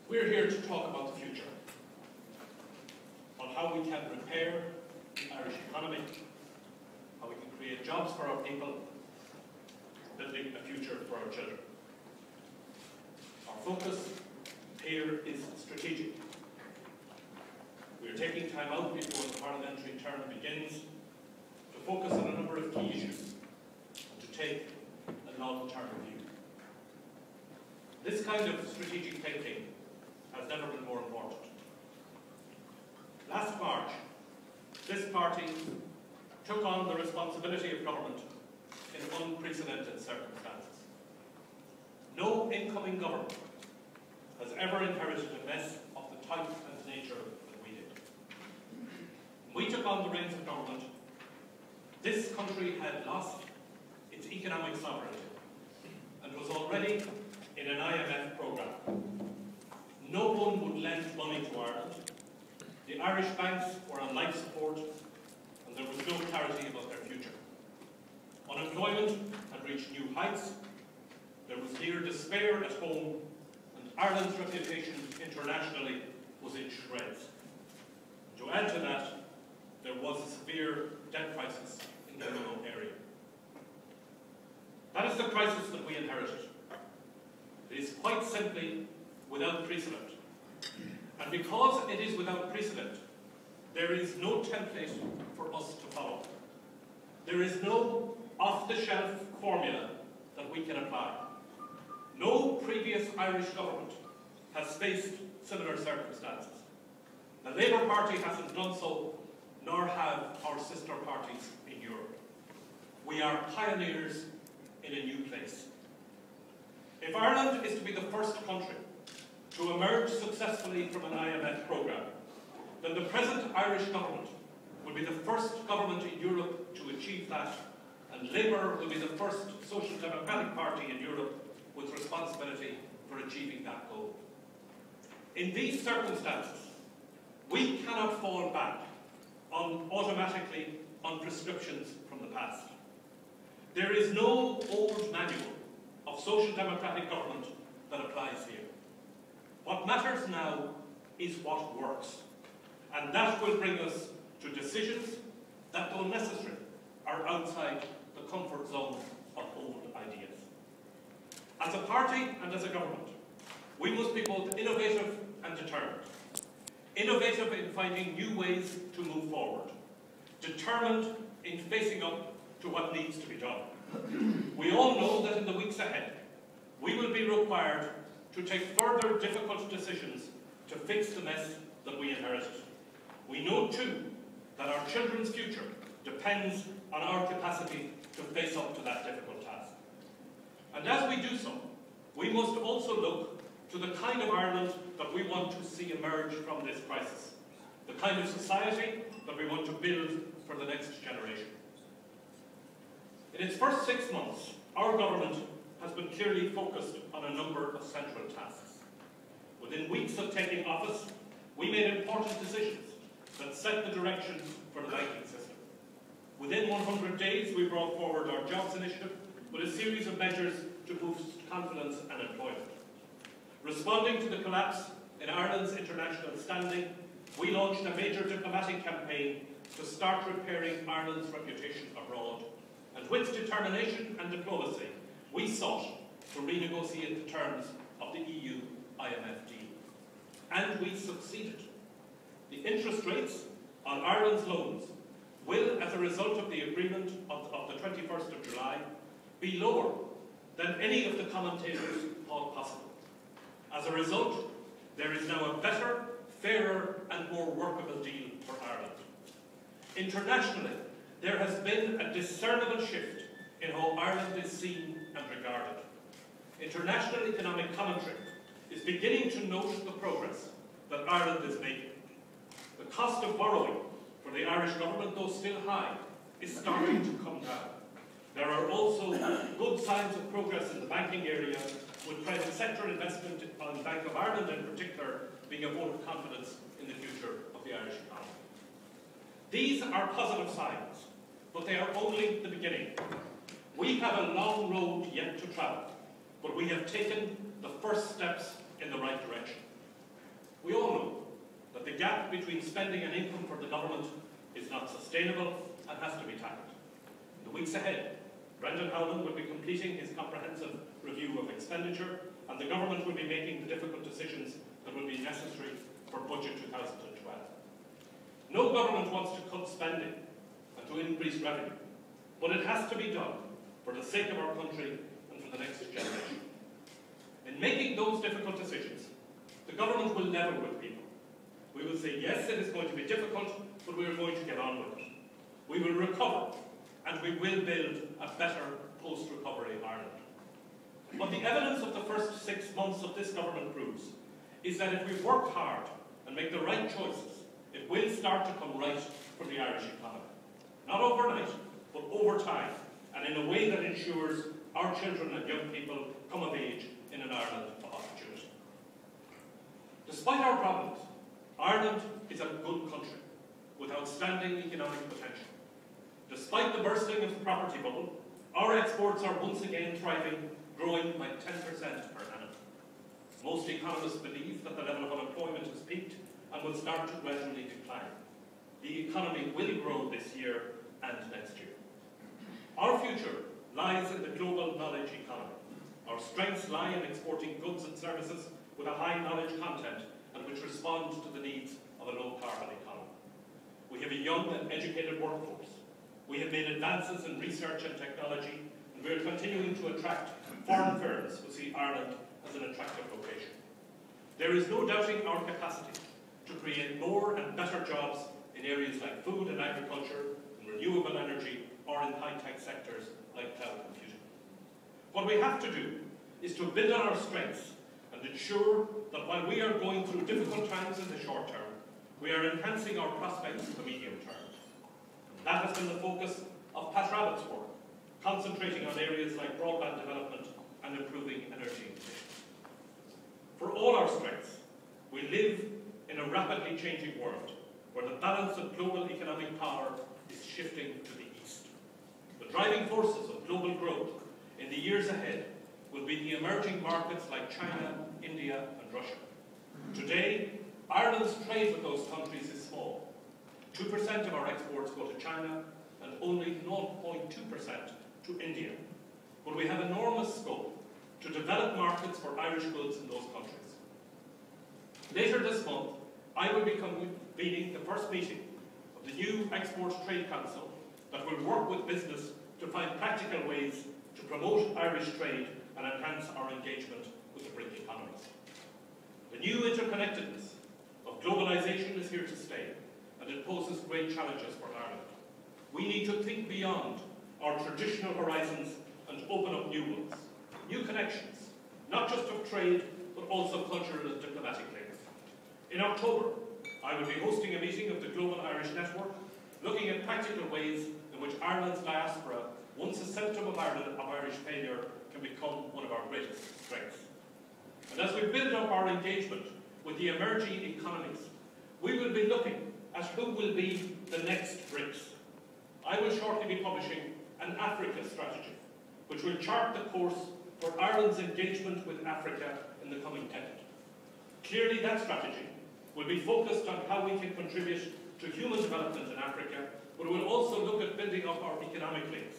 We're here to talk about the future, on how we can repair the Irish economy, how we can create jobs for our people, building a future for our children. Our focus here is strategic. We are taking time out before the parliamentary term begins to focus on a number of key issues and to take a long-term view. This kind of strategic thinking has never been more important. Last March, this party took on the responsibility of government in unprecedented circumstances. No incoming government has ever inherited a mess of the type and nature that we did. When we took on the reins of government, this country had lost its economic sovereignty and was already in an IMF programme. No one would lend money to Ireland. The Irish banks were on life support and there was no clarity about their future. Unemployment had reached new heights, there was near despair at home, and Ireland's reputation internationally was in shreds. To add to that, there was a severe debt crisis in the euro area. That is the crisis that we inherited. It is quite simply without precedent. And because it is without precedent, there is no template for us to follow. There is no off-the-shelf formula that we can apply. No previous Irish government has faced similar circumstances. The Labour Party hasn't done so, nor have our sister parties in Europe. We are pioneers in a new place. If Ireland is to be the first country to emerge successfully from an IMF programme, then the present Irish government will be the first government in Europe to achieve that, and Labour will be the first social democratic party in Europe with responsibility for achieving that goal. In these circumstances, we cannot fall back automatically on prescriptions from the past. There is no old manual of social democratic government that applies here. What matters now is what works, and that will bring us to decisions that, though necessary, are outside the comfort zone of old ideas. As a party and as a government, we must be both innovative and determined. Innovative in finding new ways to move forward. Determined in facing up to what needs to be done. We all know that in the weeks ahead, we will be required to take further difficult decisions to fix the mess that we inherited. We know too that our children's future depends on our capacity to face up to that difficult task. And as we do so, we must also look to the kind of Ireland that we want to see emerge from this crisis, the kind of society that we want to build for the next generation. In its first 6 months, our government has been clearly focused on a number of central tasks. Within weeks of taking office, we made important decisions that set the direction for the banking system. Within 100 days, we brought forward our jobs initiative with a series of measures to boost confidence and employment. Responding to the collapse in Ireland's international standing, we launched a major diplomatic campaign to start repairing Ireland's reputation abroad. And with determination and diplomacy, we sought to renegotiate the terms of the EU-IMF deal. And we succeeded. The interest rates on Ireland's loans will, as a result of the agreement of the 21st of July, be lower than any of the commentators thought possible. As a result, there is now a better, fairer and more workable deal for Ireland. Internationally, there has been a discernible shift in how Ireland is seen and regarded. International economic commentary is beginning to note the progress that Ireland is making. The cost of borrowing for the Irish government, though still high, is starting to come down. There are also good signs of progress in the banking area, with private sector investment on the Bank of Ireland in particular being a vote of confidence in the future of the Irish economy. These are positive signs, but they are only the beginning. We have a long road yet to travel, but we have taken the first steps in the right direction. gap between spending and income for the government is not sustainable and has to be tackled. In the weeks ahead, Brendan Howland will be completing his comprehensive review of expenditure, and the government will be making the difficult decisions that will be necessary for Budget 2012. No government wants to cut spending and to increase revenue, but it has to be done for the sake of our country and for the next generation. In making those difficult decisions, the government will level with people. We will say, yes, it is going to be difficult, but we are going to get on with it. We will recover, and we will build a better post-recovery Ireland. What the evidence of the first 6 months of this government proves is that if we work hard and make the right choices, it will start to come right for the Irish economy. Not overnight, but over time, and in a way that ensures our children and young people come of age in an Ireland of opportunity. Despite our problems, Ireland is a good country with outstanding economic potential. Despite the bursting of the property bubble, our exports are once again thriving, growing by 10% per annum. Most economists believe that the level of unemployment has peaked and will start to gradually decline. The economy will grow this year and next year. Our future lies in the global knowledge economy. Our strengths lie in exporting goods and services with a high knowledge content and which respond to the needs of a low-carbon economy. We have a young and educated workforce. We have made advances in research and technology, and we are continuing to attract foreign firms who see Ireland as an attractive location. There is no doubting our capacity to create more and better jobs in areas like food and agriculture, in renewable energy, or in high-tech sectors like cloud computing. What we have to do is to build on our strengths and ensure that while we are going through difficult times in the short term, we are enhancing our prospects in the medium term. That has been the focus of Pat Rabbitt's work, concentrating on areas like broadband development and improving energy efficiency. For all our strengths, we live in a rapidly changing world where the balance of global economic power is shifting to the east. The driving forces of global growth in the years ahead will be the emerging markets like China, India, and Russia. Today, Ireland's trade with those countries is small. 2% of our exports go to China and only 0.2% to India. But we have enormous scope to develop markets for Irish goods in those countries. Later this month, I will be convening the first meeting of the new Export Trade Council that will work with business to find practical ways to promote Irish trade and enhance our engagement with the BRIC economies. The new interconnectedness of globalisation is here to stay, and it poses great challenges for Ireland. We need to think beyond our traditional horizons and open up new ones, new connections, not just of trade, but also cultural and diplomatic links. In October, I will be hosting a meeting of the Global Irish Network, looking at practical ways in which Ireland's diaspora, once a symptom of Irish failure, can become one of our greatest strengths. And as we build up our engagement with the emerging economies, we will be looking at who will be the next BRICS. I will shortly be publishing an Africa strategy, which will chart the course for Ireland's engagement with Africa in the coming decade. Clearly, that strategy will be focused on how we can contribute to human development in Africa, but will also look at building up our economic links.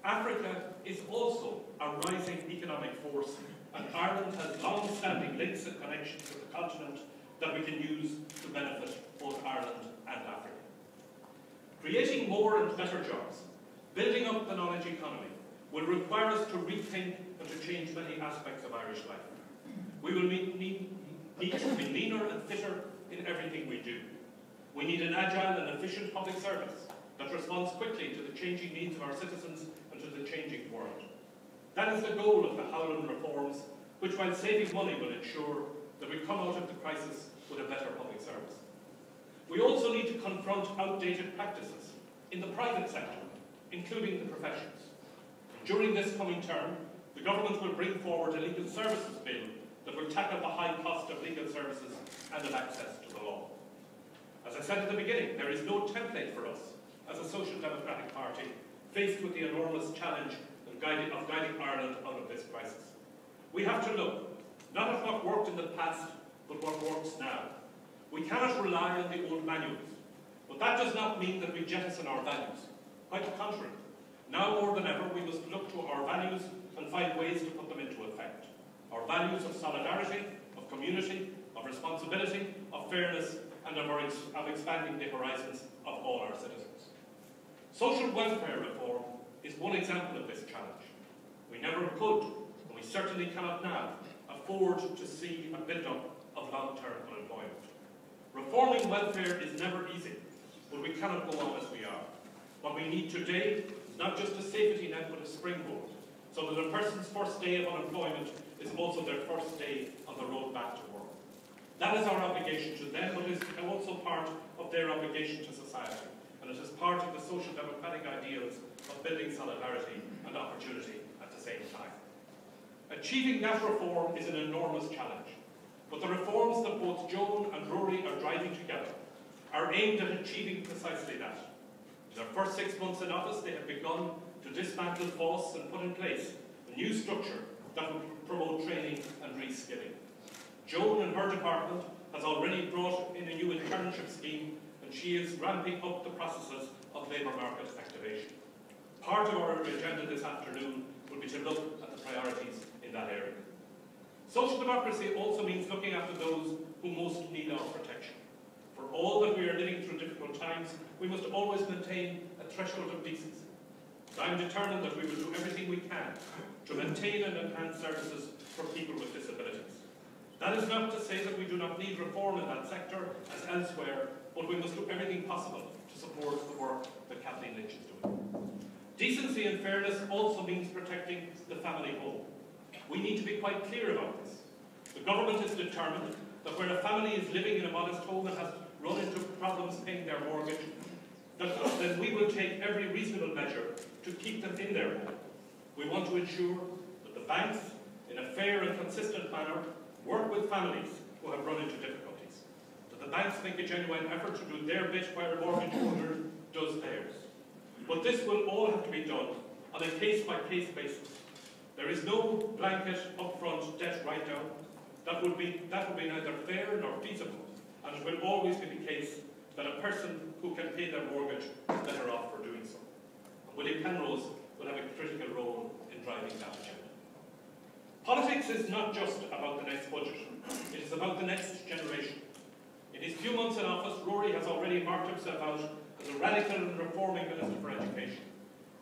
Africa is also a rising economic force, and Ireland has long-standing links and connections with the continent that we can use to benefit both Ireland and Africa. Creating more and better jobs, building up the knowledge economy, will require us to rethink and to change many aspects of Irish life. We will need to be leaner and fitter in everything we do. We need an agile and efficient public service that responds quickly to the changing needs of our citizens and to the changing world. That is the goal of the Howland reforms, which, while saving money, will ensure that we come out of the crisis with a better public service. We also need to confront outdated practices in the private sector, including the professions. During this coming term, the government will bring forward a legal services bill that will tackle the high cost of legal services and of access to the law. As I said at the beginning, there is no template for us as a social democratic party faced with the enormous challenge of guiding Ireland out of this crisis. We have to look not at what worked in the past, but what works now. We cannot rely on the old manuals, but that does not mean that we jettison our values. Quite the contrary. Now more than ever, we must look to our values and find ways to put them into effect. Our values of solidarity, of community, of responsibility, of fairness, and of expanding the horizons of all our citizens. Social welfare reform is one example of this challenge. We never could, and we certainly cannot now, afford to see a build-up of long-term unemployment. Reforming welfare is never easy, but we cannot go on as we are. What we need today is not just a safety net, but a springboard, so that a person's first day of unemployment is also their first day on the road back to work. That is our obligation to them, but it is also part of their obligation to society, and it is part of the social democratic ideals of building solidarity and opportunity at the same time. Achieving that reform is an enormous challenge, but the reforms that both Joan and Rory are driving together are aimed at achieving precisely that. In their first 6 months in office, they have begun to dismantle FOSS and put in place a new structure that will promote training and reskilling. Joan and her department has already brought in a new internship scheme, and she is ramping up the processes of labour market activation. Part of our agenda this afternoon will be to look at the priorities in that area. Social democracy also means looking after those who most need our protection. For all that we are living through difficult times, we must always maintain a threshold of decency. I am determined that we will do everything we can to maintain and enhance services for people with disabilities. That is not to say that we do not need reform in that sector as elsewhere, but we must do everything possible to support the work that Kathleen Lynch is doing. Decency and fairness also means protecting the family home. We need to be quite clear about this. The government is determined that where a family is living in a modest home and has run into problems paying their mortgage, then we will take every reasonable measure to keep them in their home. We want to ensure that the banks, in a fair and consistent manner, work with families who have run into difficulties. That the banks make a genuine effort to do their bit while a mortgage holder does theirs. But this will all have to be done on a case-by-case basis. There is no blanket upfront debt write-down. That would be neither fair nor feasible, and it will always be the case that a person who can pay their mortgage is better off for doing so. And Willie Penrose will have a critical role in driving that agenda. Politics is not just about the next budget, it is about the next generation. In his few months in office, Rory has already marked himself out as a radical and reforming Minister for Education.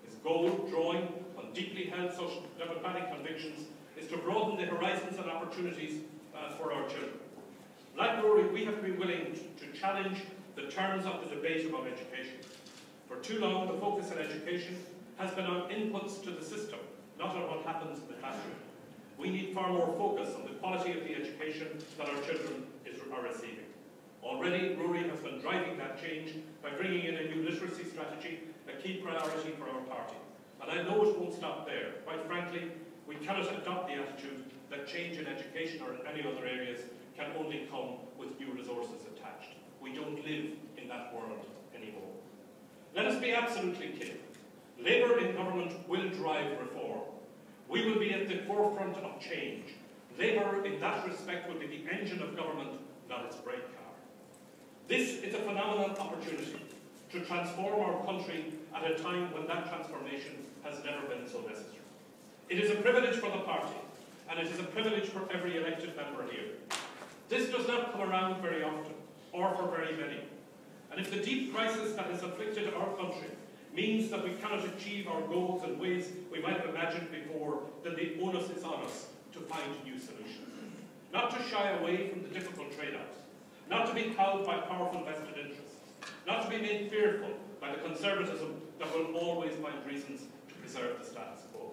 His goal, drawing on deeply held social democratic convictions, is to broaden the horizons and opportunities for our children. Like Rory, we have been willing to challenge the terms of the debate about education. For too long, the focus on education has been on inputs to the system, not on what happens in the classroom. We need far more focus on the quality of the education that our children are receiving. Already, Rory has been driving that change by bringing in a new literacy strategy, a key priority for our party. And I know it won't stop there. Quite frankly, we cannot adopt the attitude that change in education or in any other areas can only come with new resources attached. We don't live in that world anymore. Let us be absolutely clear. Labour in government will drive reform. We will be at the forefront of change. Labour, in that respect, will be the engine of government, not its brake car. This is a phenomenal opportunity to transform our country at a time when that transformation has never been so necessary. It is a privilege for the party, and it is a privilege for every elected member here. This does not come around very often, or for very many. And if the deep crisis that has afflicted our country means that we cannot achieve our goals in ways we might have imagined before, then the onus is on us to find new solutions. Not to shy away from the difficult trade-offs, not to be cowed by powerful vested interests, not to be made fearful by the conservatism that will always find reasons to preserve the status quo.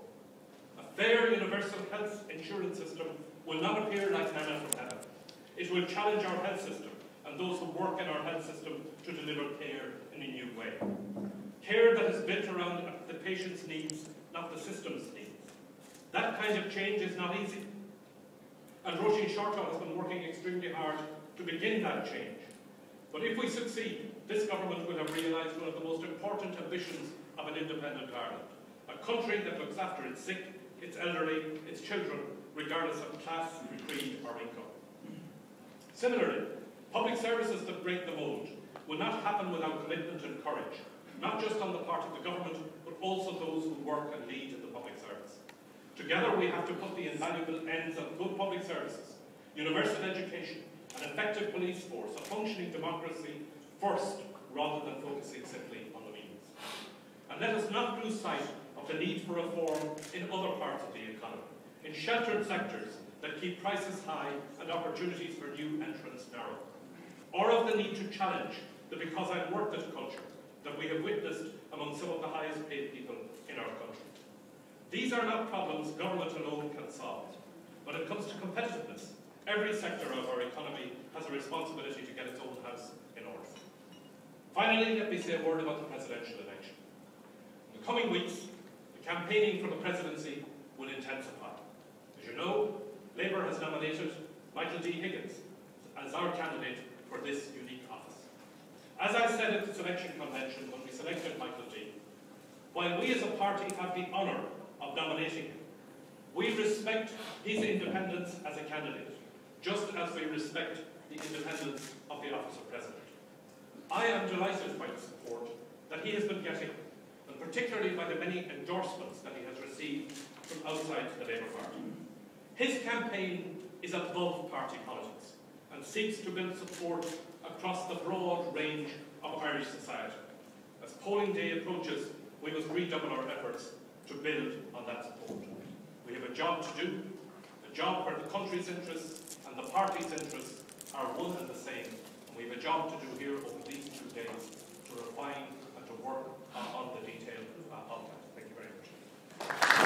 A fair universal health insurance system will not appear like manna from heaven. It will challenge our health system and those who work in our health system to deliver care in a new way. Care that is built around the patient's needs, not the system's needs. That kind of change is not easy. And Roisin Shortall has been working extremely hard to begin that change. But if we succeed, this government will have realised one of the most important ambitions of an independent Ireland. A country that looks after its sick, its elderly, its children, regardless of class, creed or income. Similarly, Public services that break the mould will not happen without commitment and courage, not just on the part of the government, but also those who work and lead in the public service. Together we have to put the invaluable ends of good public services, universal education, an effective police force, a functioning democracy first, rather than focusing simply on the means. And let us not lose sight of the need for reform in other parts of the economy, in sheltered sectors that keep prices high and opportunities for new entrants narrow, or of the need to challenge the because I'm worth it culture that we have witnessed among some of the highest paid people in our country. These are not problems government alone can solve. When it comes to competitiveness, every sector of our economy has a responsibility to get its own house in order. Finally, let me say a word about the presidential election. In the coming weeks, the campaigning for the presidency will intensify. As you know, Labour has nominated Michael D. Higgins as our candidate for this unique office. As I said at the selection convention when we selected Michael D., while we as a party have the honour of nominating him, we respect his independence as a candidate, just as we respect the independence of the office of President. I am delighted by the support that he has been getting, and particularly by the many endorsements that he has received from outside the Labour Party. His campaign is above party politics and seeks to build support across the broad range of Irish society. As polling day approaches, we must redouble our efforts to build on that support. We have a job to do, a job where the country's interests and the party's interests are one and the same, and we have a job to do here over these 2 days to refine and to work on the detail of that. Thank you very much.